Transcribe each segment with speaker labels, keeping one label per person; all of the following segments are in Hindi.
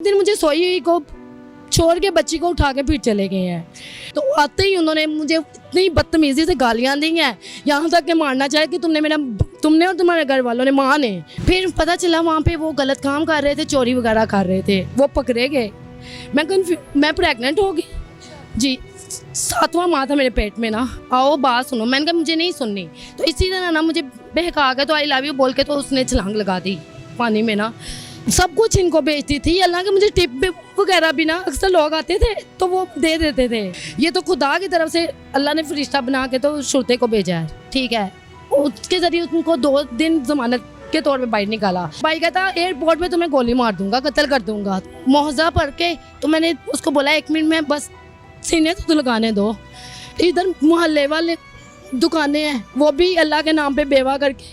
Speaker 1: दिन मुझे सोई हुई को छोड़ के बच्ची को उठा के फिर चले गए हैं। तो आते ही उन्होंने मुझे इतनी बदतमीजी से गालियां दी हैं, यहाँ तक कि मारना चाहे कि तुमने और तुम्हारे घर वालों ने, माँ ने। फिर पता चला वहाँ पे वो गलत काम कर रहे थे, चोरी वगैरह कर रहे थे, वो पकड़े गए। मैं प्रेग्नेंट हो गई जी, 7वां माह था मेरे पेट में ना। आओ बात सुनो, मैंने कहा मुझे नहीं सुननी। तो इसी तरह ना मुझे बहका के तो आई लव यू बोल के तो उसने छलांग लगा दी पानी में ना। सब कुछ इनको बेचती थी, हालांकि मुझे टिप वगैरह भी ना अक्सर लोग आते थे तो वो दे देते थे। ये तो खुदा की तरफ से अल्लाह ने फरिश्ता बना के तो शुरते को भेजा है, ठीक है। उसके जरिए उनको 2 दिन जमानत के तौर पे बाहर निकाला। भाई कहता एयरपोर्ट में तुम्हें गोली मार दूंगा, कत्ल कर दूंगा। मुआवजा पढ़ के तो मैंने उसको बोला 1 मिनट में बस सीने तो लगाने दो। इधर मोहल्ले वाले दुकानें हैं, वो भी अल्लाह के नाम पे बेवा करके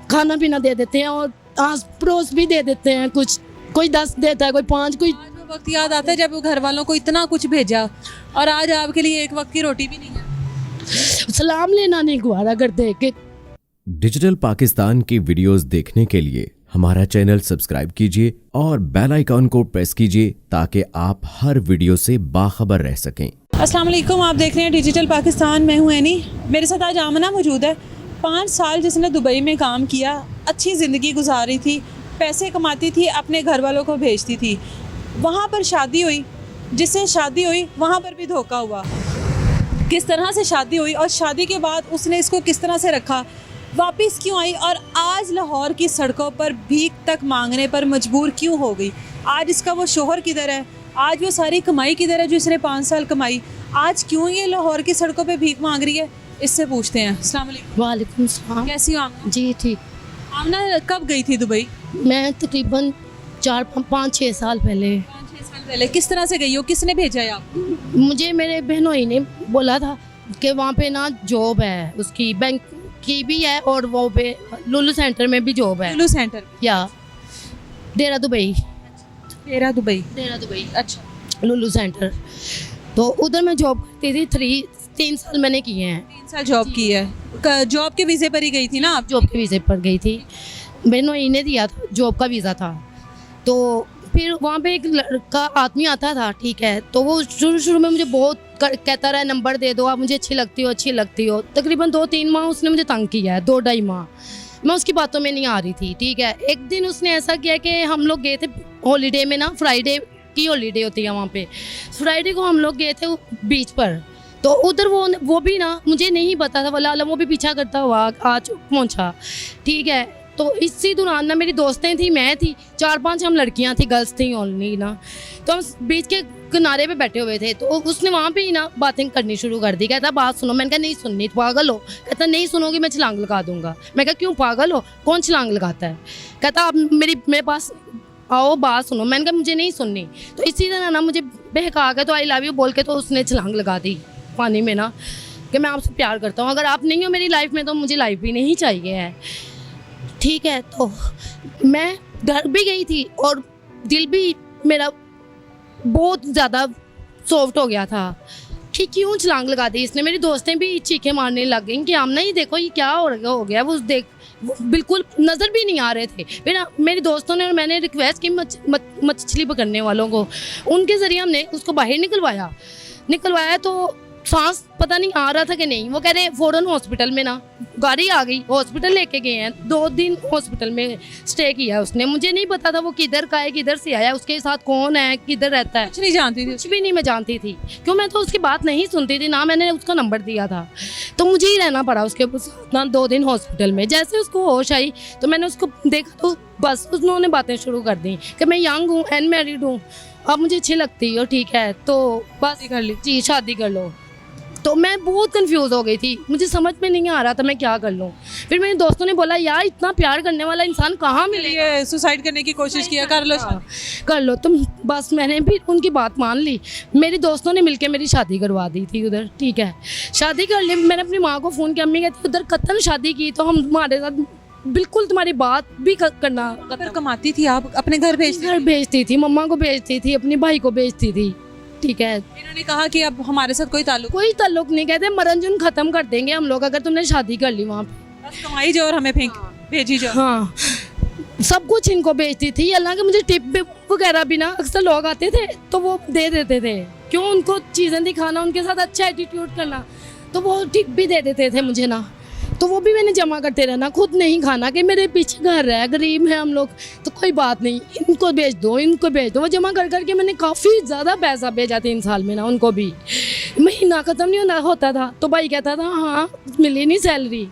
Speaker 1: खाना पीना दे देते हैं और आस पड़ोस भी दे देते हैं। कुछ कोई 10 देता है, कोई 5, कोई।
Speaker 2: आज वो वक्त याद आता है जब घर वालों को इतना कुछ भेजा और आज आपके लिए एक वक्त की रोटी भी नहीं है।
Speaker 1: सलाम लेना नहीं गुजारा करते कि
Speaker 3: डिजिटल पाकिस्तान की वीडियोस देखने के लिए हमारा चैनल सब्सक्राइब कीजिए और बेल आइकॉन को प्रेस कीजिए ताकि आप हर वीडियो से बाखबर रह सकें।
Speaker 2: अस्सलाम वालेकुम, आप देख रहे हैं डिजिटल पाकिस्तान। मैं हूं एनी, मेरे साथ आज आमना मौजूद है। 5 साल जिसने दुबई में काम किया, अच्छी ज़िंदगी गुजारी थी, पैसे कमाती थी, अपने घर वालों को भेजती थी। वहाँ पर शादी हुई, जिससे शादी हुई वहाँ पर भी धोखा हुआ। किस तरह से शादी हुई और शादी के बाद उसने इसको किस तरह से रखा, वापस क्यों आई और आज लाहौर की सड़कों पर भीख तक मांगने पर मजबूर क्यों हो गई। आज इसका वो शोहर किधर है, आज वो सारी कमाई किधर है जो इसने 5 साल कमाई, आज क्यों ये लाहौर की सड़कों पे भीख मांग रही है, इससे पूछते हैं। अस्सलाम वालेकुम।
Speaker 1: वालेकुम सलाम।
Speaker 2: कैसी हो आमना?
Speaker 1: जी ठीक।
Speaker 2: आमना कब गई थी दुबई?
Speaker 1: मैं तकरीबन 4-5-6 साल पहले।
Speaker 2: 5-6 साल पहले। किस तरह से गई हो, किसने भेजा है आपको?
Speaker 1: मुझे मेरे बहनोई ने बोला था कि वहाँ पे ना जॉब है, उसकी बैंक की भी है और वो पे लुलु सेंटर में भी जॉब है।
Speaker 2: लुलु सेंटर
Speaker 1: या डेरा दुबई।
Speaker 2: डेरा दुबई।
Speaker 1: अच्छा, लुलु सेंटर। तो उधर मैं जॉब करती थी। 3 साल मैंने किए हैं।
Speaker 2: 3 साल जॉब की है। जॉब के वीज़े पर ही गई थी ना आप?
Speaker 1: जॉब के वीज़े पर गई थी, बहनोई ने दिया था, जॉब का वीज़ा था। तो फिर वहाँ पे एक लड़का आदमी आता था, ठीक है। तो वो शुरू में मुझे बहुत कहता रहा नंबर दे दो, आप मुझे अच्छी लगती हो। तकरीबन 2-3 माह उसने मुझे तंग किया है, 2-2.5 माह मैं उसकी बातों में नहीं आ रही थी, ठीक है। एक दिन उसने ऐसा किया कि हम लोग गए थे हॉलीडे में ना, फ्राइडे की हॉलीडे होती है वहाँ पे। फ्राइडे को हम लोग गए थे बीच पर। तो उधर वो भी ना, मुझे नहीं पता था, वाला वो भी पीछा करता हुआ आज पहुँचा, ठीक है। तो इसी दौरान ना मेरी दोस्तें थी, मैं थी, 4-5 हम लड़कियां थी, गर्ल्स थी ओनली ना। तो हम बीच के किनारे पे बैठे हुए थे। तो उसने वहाँ पे ही ना बातें करनी शुरू कर दी। कहता बात सुनो। मैंने कहा नहीं सुननी, पागल हो। कहता नहीं सुनोगी मैं छलांग लगा दूंगा। मैं कहा क्यों, पागल हो, कौन छलांग लगाता है। कहता आप मेरे पास आओ, बात सुनो। मैंने कहा मुझे नहीं सुननी। तो इसी तरह ना मुझे बहका के तो आई लव यू बोल के तो उसने छलांग लगा दी पानी में ना, कि मैं आपसे प्यार करता हूँ, अगर आप नहीं हो मेरी लाइफ में तो मुझे लाइफ भी नहीं चाहिए है, ठीक है। तो मैं डर भी गई थी और दिल भी मेरा बहुत ज़्यादा सॉफ्ट हो गया था कि क्यों छलांग लगा दी इसने। मेरी दोस्तें भी चीखें मारने लग गई कि आमना ये देखो ये क्या हो गया। वो बिल्कुल नज़र भी नहीं आ रहे थे। फिर मेरी दोस्तों ने और मैंने रिक्वेस्ट की मछली पकड़ने वालों को, उनके ज़रिए हमने उसको बाहर निकलवाया। तो सांस पता नहीं आ रहा था कि नहीं। वो कह रहे फ़ौरन हॉस्पिटल में ना गाड़ी आ गई, हॉस्पिटल लेके गए हैं। 2 दिन हॉस्पिटल में स्टे किया उसने। मुझे नहीं पता था वो किधर का है, किधर से आया, उसके साथ कौन है, किधर रहता है,
Speaker 2: कुछ नहीं जानती थी?
Speaker 1: कुछ भी नहीं मैं जानती थी, क्यों मैं तो उसकी बात नहीं सुनती थी ना, मैंने उसका नंबर दिया था। तो मुझे ही रहना पड़ा उसके ना 2 दिन हॉस्पिटल में। जैसे उसको होश आई तो मैंने उसको देखा तो बस उन्होंने बातें शुरू कर दी कि मैं यंग हूँ, अनमैरिड हूँ, अब मुझे अच्छी लगती हो, ठीक है, तो बस कर ली जी, शादी कर लो। तो मैं बहुत कंफ्यूज हो गई थी, मुझे समझ में नहीं आ रहा था मैं क्या कर लूँ। फिर मेरे दोस्तों ने बोला यार इतना प्यार करने वाला इंसान कहाँ मिलेगा,
Speaker 2: सुसाइड करने की कोशिश किया, कर लो
Speaker 1: तुम। बस मैंने भी उनकी बात मान ली। मेरे दोस्तों ने मिलकर मेरी शादी करवा दी थी उधर, ठीक है। शादी कर ली। मैंने अपनी माँ को फ़ोन किया, अम्मी कहती उधर कतन शादी की तो हम तुम्हारे साथ बिल्कुल तुम्हारी बात भी करना।
Speaker 2: कमाती थी आप, अपने घर
Speaker 1: भेजती थी, मम्मा को भेजती थी, अपने भाई को भेजती थी, ठीक है।
Speaker 2: इन्होंने कहा कि अब हमारे साथ कोई ताल्लुक
Speaker 1: नहीं, कहते मरंजुन खत्म कर देंगे हम लोग अगर तुमने शादी कर ली वहाँ पे,
Speaker 2: बस कमाई जाओ और हमें भेजी जाओ।
Speaker 1: हाँ, सब कुछ इनको बेचती थी, हालांकि मुझे टिप वगैरह भी ना अक्सर लोग आते थे तो वो दे देते थे, क्यों उनको चीज़ें दिखाना, उनके साथ अच्छा एटीट्यूड करना, तो वो टिप भी दे देते थे मुझे ना, तो वो भी मैंने जमा करते रहना, खुद नहीं खाना कि मेरे पीछे घर है, गरीब है हम लोग, तो कोई बात नहीं, इनको भेज दो, इनको भेज दो। वो जमा कर करके मैंने काफ़ी ज़्यादा पैसा भेजा 3 साल में ना उनको भी, महीना ख़त्म नहीं होता था तो भाई कहता था हाँ मिली नहीं सैलरी।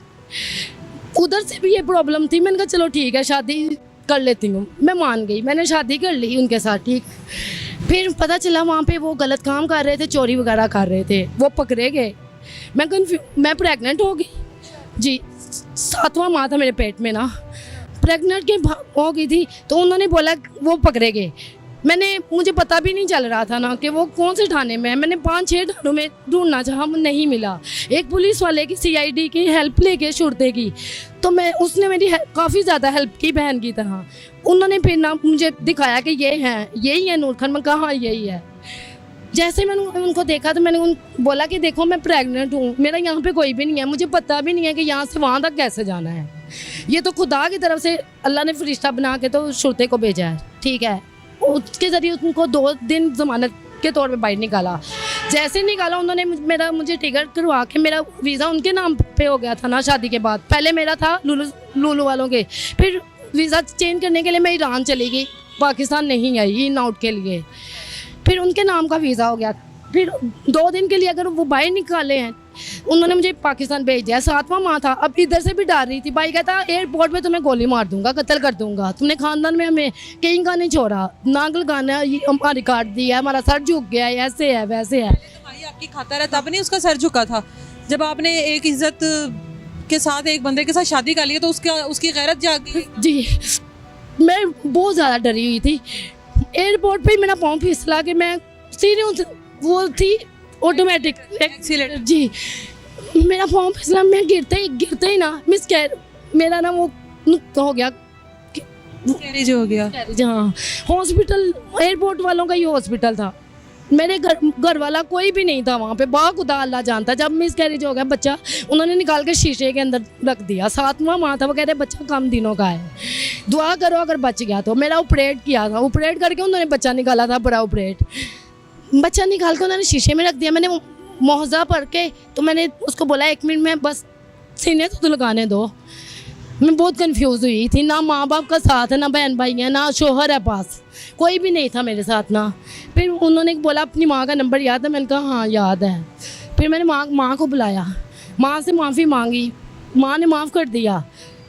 Speaker 1: उधर से भी ये प्रॉब्लम थी, मैंने कहा चलो ठीक है शादी कर लेती हूँ, मैं मान गई, मैंने शादी कर ली उनके साथ, ठीक। फिर पता चला वहाँ पे वो गलत काम कर रहे थे, चोरी वगैरह कर रहे थे, वो पकड़े गए, मैं प्रेग्नेंट हो गई जी, 7वां माह था मेरे पेट में ना, प्रेग्नेंट के हो गई थी, तो उन्होंने बोला वो पकड़े गए। मुझे पता भी नहीं चल रहा था ना कि वो कौन से थाने में है, मैंने 5-6 थानों में ढूंढना चाहा, नहीं मिला। एक पुलिस वाले की CID की हेल्प लेके शुरते की, तो उसने मेरी काफ़ी ज़्यादा हेल्प की बहन की तरह। उन्होंने फिर ना मुझे दिखाया कि यही है नूर खान, मैं कहा हाँ यही है। जैसे मैंने उनको देखा तो मैंने बोला कि देखो मैं प्रेग्नेंट हूँ, मेरा यहाँ पे कोई भी नहीं है, मुझे पता भी नहीं है कि यहाँ से वहाँ तक कैसे जाना है, ये तो खुदा की तरफ से अल्लाह ने फरिश्ता बना के तो शुरते को भेजा है, ठीक है। उसके ज़रिए उनको 2 दिन ज़मानत के तौर पे बाहर निकाला। जैसे निकाला उन्होंने मुझे टिकट करवा के, मेरा वीज़ा उनके नाम पे हो गया था ना शादी के बाद, पहले मेरा था लुलू वालों के, फिर वीज़ा चेंज करने के लिए मैं ईरान चली गई, पाकिस्तान नहीं आई इन आउट के लिए, फिर उनके नाम का वीज़ा हो गया। फिर 2 दिन के लिए अगर वो बाहर निकाले हैं, उन्होंने मुझे पाकिस्तान भेज दिया, 7वां माह था। अब इधर से भी डर रही थी, भाई कहता एयरपोर्ट पे तुम्हें गोली मार दूंगा, कत्ल कर दूंगा, तुमने खानदान में हमें कहीं का नहीं छोड़ा, नाक लगाना हमारी काट दी है, हमारा सर झुक गया है, ऐसे है वैसे है।
Speaker 2: भाई आपकी खातर है तब नहीं उसका सर झुका था, जब आपने एक इज्जत के साथ एक बंदे के साथ शादी कर ली तो उसकी गैरत जाग गई।
Speaker 1: जी मैं बहुत ज़्यादा डरी हुई थी। एयरपोर्ट पे मेरा पाँव फिसला कि मैं सीरियस, वो थी ऑटोमेटिक
Speaker 2: एक्सीलेटर
Speaker 1: जी, मेरा पाँव फिसला, मैं गिरते ही ना मेरा ना वो हो गया,
Speaker 2: कैरेज हो गया।
Speaker 1: हाँ हॉस्पिटल, एयरपोर्ट वालों का ही हॉस्पिटल था, मेरे घर वाला कोई भी नहीं था वहाँ पे, खुदा अल्लाह जानता। जब मिस कैरेज हो गया बच्चा, उन्होंने निकाल के शीशे के अंदर रख दिया, 7वां माह था, वो कह रहे बच्चा कम दिनों का है, दुआ करो अगर बच गया तो। मेरा ऑपरेट किया था, ऑपरेट करके उन्होंने बच्चा निकाला था, बड़ा ऑपरेट, बच्चा निकाल के उन्होंने शीशे में रख दिया। मैंने मुआवजा पढ़ के तो मैंने उसको बोला 1 मिनट में बस सीने तो लगाने दो। मैं बहुत कंफ्यूज हुई थी, ना माँ बाप का साथ है, ना बहन भाई है, ना शोहर है पास, कोई भी नहीं था मेरे साथ ना। फिर उन्होंने बोला अपनी माँ का नंबर याद है, मैंने कहा हाँ याद है। फिर मैंने माँ को बुलाया, माँ से माफ़ी मांगी, माँ ने माफ़ कर दिया,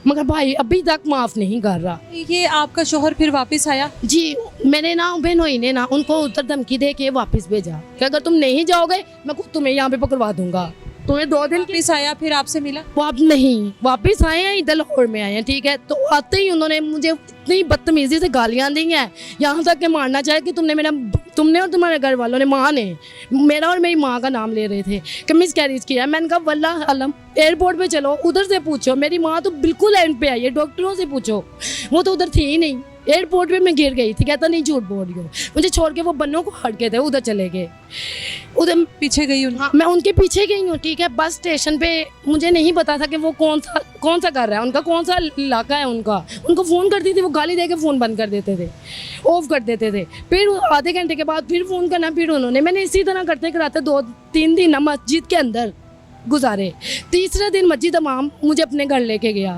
Speaker 1: मगर भाई अभी तक माफ़ नहीं कर रहा।
Speaker 2: ये आपका शोहर फिर वापस आया?
Speaker 1: जी मैंने ना बहनोई ने ना उनको उधर धमकी दे के वापस भेजा कि अगर तुम नहीं जाओगे मैं खुद तुम्हें यहाँ पे पकड़वा दूंगा। तुम्हें 2 दिन
Speaker 2: वापस आया, फिर आपसे मिला?
Speaker 1: वो आप नहीं वापस आए हैं, इधर लाहौर में आए हैं, ठीक है। तो आते ही उन्होंने मुझे इतनी बदतमीजी से गालियाँ दी हैं, यहाँ तक कि मारना चाहे कि तुमने और तुम्हारे घर वालों ने, माँ ने, मेरा और मेरी माँ का नाम ले रहे थे कि मिस कैरेज किया। मैंने कहा वल्लाह अलम, एयरपोर्ट पे चलो उधर से पूछो, मेरी माँ तो बिल्कुल एंड पे आई है, डॉक्टरों से पूछो, वो तो उधर थी ही नहीं। एयरपोर्ट पे मैं गिर गई थी, कहता नहीं झूठ बोल रही हो, मुझे छोड़ के वो बन्नों को हट गए थे, उधर चले गए, उधर
Speaker 2: पीछे गई हूँ।
Speaker 1: हाँ मैं उनके पीछे गई हूँ, ठीक है। बस स्टेशन पे मुझे नहीं पता था कि वो कौन सा कर रहा है, उनका कौन सा इलाका है, उनको फ़ोन करती थी, वो गाली दे के फ़ोन बंद कर देते थे, ऑफ कर देते थे। फिर आधे घंटे के बाद फिर फ़ोन करना, फिर उन्होंने, मैंने इसी तरह करते कराते 2-3 दिन मस्जिद के अंदर गुजारे। तीसरे दिन मस्जिद इमाम मुझे अपने घर लेके गया,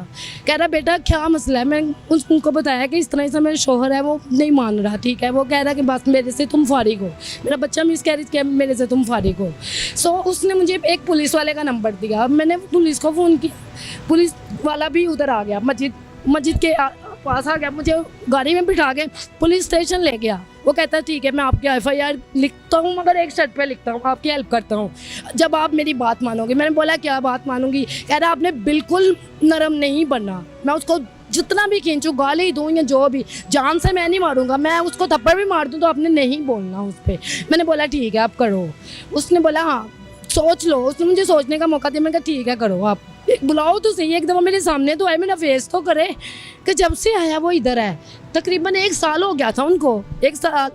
Speaker 1: कह रहा बेटा क्या मसला है। मैं उनको बताया कि इस तरह से मेरा शोहर है, वो नहीं मान रहा, ठीक है। वो कह रहा कि बस मेरे से तुम फारिग हो, मेरा बच्चा मिस कैरेज किया, मेरे से तुम फारिग हो। सो उसने मुझे एक पुलिस वाले का नंबर दिया, मैंने पुलिस को फ़ोन किया, पुलिस वाला भी उधर आ गया, मस्जिद के पास आ गया, मुझे गाड़ी में बिठा के पुलिस स्टेशन ले गया। वो कहता है ठीक है मैं आपकी FIR लिखता हूँ, मगर एक शर्ट पे लिखता हूँ, आपकी हेल्प करता हूँ जब आप मेरी बात मानोगे। मैंने बोला क्या बात मानूंगी? कह रहा आपने बिल्कुल नरम नहीं बनना, मैं उसको जितना भी खींचूँ, गाली दूँ या जो भी, जान से मैं नहीं मारूंगा, मैं उसको थप्पड़ भी मार दूँ तो आपने नहीं बोलना उस पर। मैंने बोला ठीक है आप करो। उसने बोला हाँ सोच लो, उसने मुझे सोचने का मौका दिया। मैंने कहा ठीक है करो, आप बुलाओ तो सही, एक दफ़ा मेरे सामने तो आए, मेरा फेस तो करे कि जब से आया वो इधर है। तकरीबन 1 साल हो गया था उनको, 1 साल।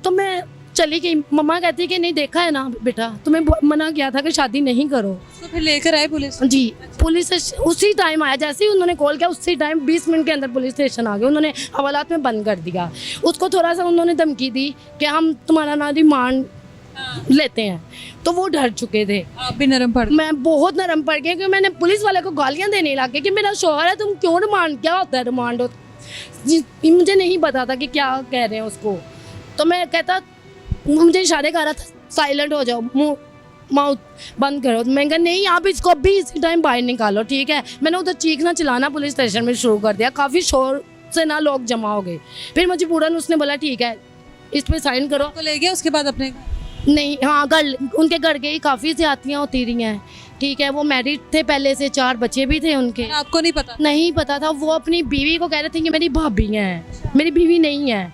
Speaker 1: तो मैं चली गई। मम्मा कहती कि नहीं देखा है ना बेटा, तुम्हें मना किया था कि शादी नहीं करो।
Speaker 2: तो फिर लेकर आए पुलिस?
Speaker 1: जी पुलिस उसी टाइम आया, जैसे ही उन्होंने कॉल किया उसी टाइम 20 मिनट के अंदर पुलिस स्टेशन आ गए। उन्होंने हवालात में बंद कर दिया। उसको थोड़ा सा उन्होंने धमकी दी कि हम तुम्हारा ना रिमांड लेते हैं, तो वो डर चुके थे।
Speaker 2: आप भी नरम पड़?
Speaker 1: मैं बहुत नरम पड़ गई क्योंकि मैंने पुलिस वाले को गालियां देने लगी कि मेरा शौहर है, तुम क्यों रिमांड, क्या होता है रिमांड? मुझे नहीं पता था कि क्या कह रहे हैं उसको। तो मैं कहता, मुझे इशारे कर रहा था साइलेंट हो जाओ, मुंह माउथ बंद करो। तो मैंने कहा नहीं आप इसको अभी इसी टाइम बाहर निकालो, ठीक है। मैंने उधर चीखना चिल्लाना पुलिस स्टेशन में शुरू कर दिया, काफ़ी शोर से ना लोग जमा हो गए। फिर मजबूरन उसने बोला ठीक है इस पर साइन करो।
Speaker 2: तो ले गया उसके बाद अपने?
Speaker 1: नहीं, हाँ घर, उनके घर गई, काफ़ी ज़्यादतियाँ होती रही हैं, ठीक है। वो मैरिड थे पहले से, 4 बच्चे भी थे उनके।
Speaker 2: आपको नहीं पता?
Speaker 1: नहीं पता था। वो अपनी बीवी को कह रहे थे कि मेरी भाभी हैं, मेरी बीवी नहीं है।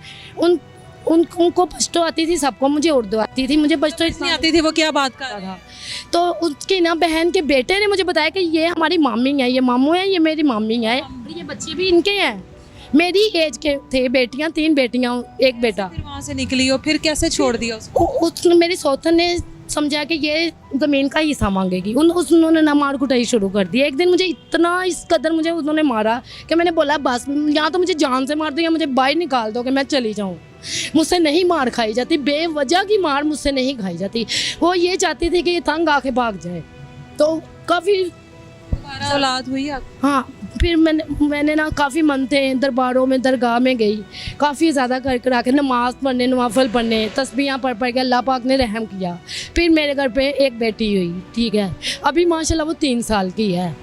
Speaker 1: उनको पश्तो आती थी सबको, मुझे उर्दू आती थी, मुझे पश्तो
Speaker 2: नहीं आती थी। वो क्या बात कर रहा
Speaker 1: था? तो उसकी ना बहन के बेटे ने मुझे बताया कि ये हमारी मामी है, ये मामू है, ये मेरी मामी है, ये बच्चे भी इनके हैं, मेरी एज के थे। बेटियां, 3 बेटियां, 1 बेटा।
Speaker 2: फिर वहाँ से निकली हो, फिर कैसे छोड़ दिया उसको?
Speaker 1: उसने, मेरी सौतन ने समझा कि ये ज़मीन का हिस्सा मांगेगी। उन्होंने ना मार कुटाई शुरू कर दी। एक दिन मुझे इतना इस कदर मुझे उन्होंने मारा कि मैंने बोला बस, या तो मुझे जान से मार दो या मुझे बाहर निकाल दो कि मैं चली जाऊँ। मुझसे नहीं मार खाई जाती, बेवजह की मार मुझसे नहीं खाई जाती। वो ये चाहती थी कि ये तंग आके भाग जाए। तो काफ़ी
Speaker 2: औलाद हुई आप?
Speaker 1: हाँ, फिर मैंने ना काफ़ी मनते दरबारों में, दरगाह में गई, काफ़ी ज़्यादा कर कर आके नमाज़ पढ़ने, नवाफल पढ़ने, तस्बीहां पढ़ पढ़ के अल्लाह पाक ने रहम किया। फिर मेरे घर पे एक बेटी हुई, ठीक है। अभी माशाल्लाह वो 3 साल की है।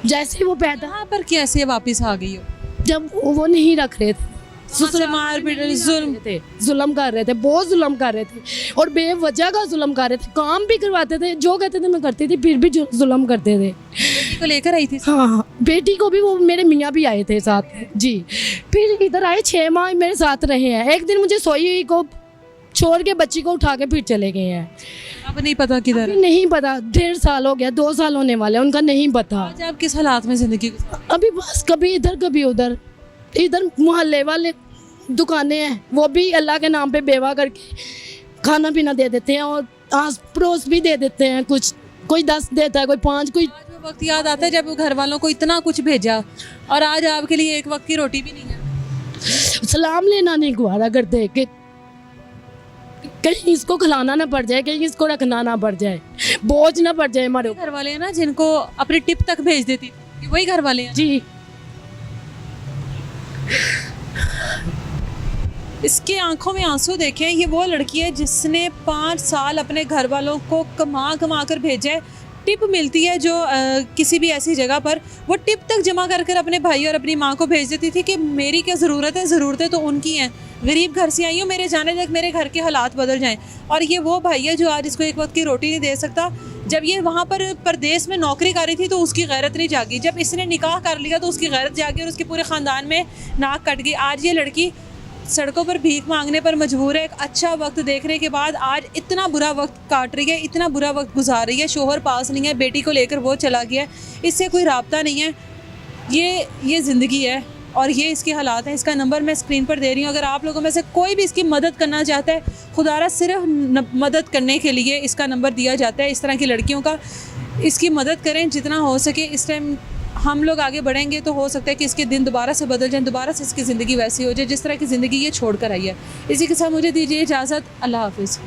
Speaker 1: जैसे वो पैदा,
Speaker 2: यहाँ पर कैसे वापस आ गई हो?
Speaker 1: जब वो नहीं रख रहे थे,
Speaker 2: मार पीट,
Speaker 1: जुल्म कर रहे थे, बहुत जुल्म कर रहे थे और बेवजह का जुल्म कर रहे थे। काम भी करवाते थे, जो कहते थे मैं करती थी, फिर भी जुल्म करते थे।
Speaker 2: तो लेकर आई थी?
Speaker 1: हाँ, बेटी को भी वो मेरे मियाँ भी आए थे साथ में जी। फिर इधर आए, 6 माह मेरे साथ रहे हैं। एक दिन मुझे सोई हुई को छोड़ के बच्ची को उठा के फिर चले गए हैं।
Speaker 2: अब नहीं पता किधर?
Speaker 1: अभी नहीं पता, 1.5 साल हो गया, 2 साल होने वाले, उनका नहीं पता।
Speaker 2: आज आप किस हालात में जिंदगी?
Speaker 1: अभी बस कभी इधर कभी उधर। इधर मोहल्ले वाले दुकानें हैं, वो भी अल्लाह के नाम पे बेवा करके खाना पीना दे देते हैं और आस पड़ोस भी दे देते हैं। कुछ कोई 10 देता है, कोई 5, कोई।
Speaker 2: आज वो वक्त याद आता है जब घर वालों को इतना कुछ भेजा और आज आपके लिए एक वक्त की रोटी भी नहीं है।
Speaker 1: सलाम लेना नहीं गुजारा करते कि कहीं इसको खिलाना ना पड़ जाए, कहीं इसको रखना ना पड़ जाए, बोझ ना पड़ जाए हमारे
Speaker 2: घर वाले हैं ना जिनको अपनी टिप तक भेज देती थी, वही घर वाले हैं
Speaker 1: जी।
Speaker 2: इसके आंखों में आंसू देखें। ये वो लड़की है जिसने 5 साल अपने घर वालों को कमा कमा कर भेजा है। टिप मिलती है जो किसी भी ऐसी जगह पर, वो टिप तक जमा कर कर अपने भाई और अपनी माँ को भेज देती थी कि मेरी क्या ज़रूरत है, ज़रूरतें तो उनकी हैं। गरीब घर से आई हूँ, मेरे जाने तक मेरे घर के हालात बदल जाएं। और ये वो भाई है जो आज इसको एक वक्त की रोटी नहीं दे सकता। जब ये वहाँ पर परदेश में नौकरी कर रही थी तो उसकी गैरत नहीं जागी। जब इसने निकाह कर लिया तो उसकी गैरत जागी और उसके पूरे ख़ानदान में नाक कट गई। आज ये लड़की सड़कों पर भीख मांगने पर मजबूर है। एक अच्छा वक्त देखने के बाद आज इतना बुरा वक्त काट रही है, इतना बुरा वक्त गुजार रही है। शोहर पास नहीं है, बेटी को लेकर वो चला गया, इससे कोई राब्ता नहीं है। ये ज़िंदगी है और ये इसके हालात हैं। इसका नंबर मैं स्क्रीन पर दे रही हूँ। अगर आप लोगों में से कोई भी इसकी मदद करना चाहता है, खुदारा सिर्फ मदद करने के लिए इसका नंबर दिया जाता है। इस तरह की लड़कियों का इसकी मदद करें जितना हो सके। इस टाइम हम लोग आगे बढ़ेंगे तो हो सकता है कि इसके दिन दोबारा से बदल जाएं, दोबारा से इसकी ज़िंदगी वैसी हो जाए जिस तरह की ज़िंदगी ये छोड़ कर आई है। इसी के साथ मुझे दीजिए इजाज़त। अल्लाह हाफिज़।